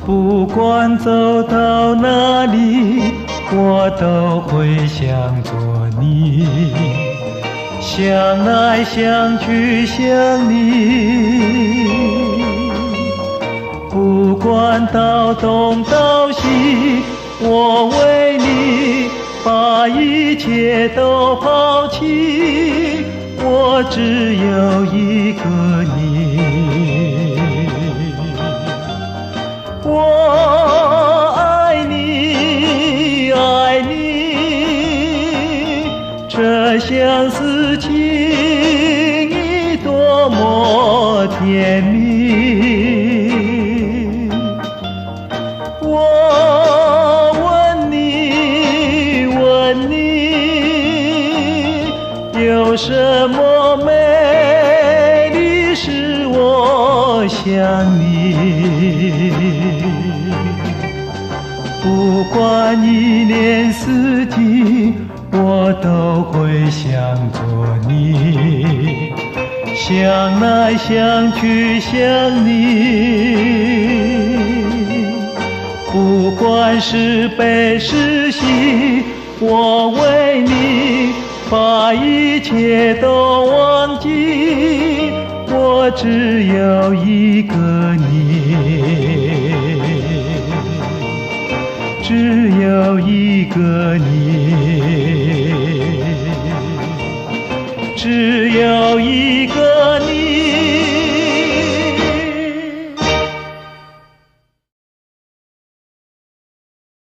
不管走到哪里，我都会想着你，想来想去想你。不管到东到西，我为你把一切都抛弃，我只有一个你。我爱你，爱你，这相思情意多么甜蜜。我问你，问你，有什么美丽使我想你？不管一年四季，我都会想着你，想来想去想你。不管是悲是喜，我为你把一切都忘记，我只有一个你。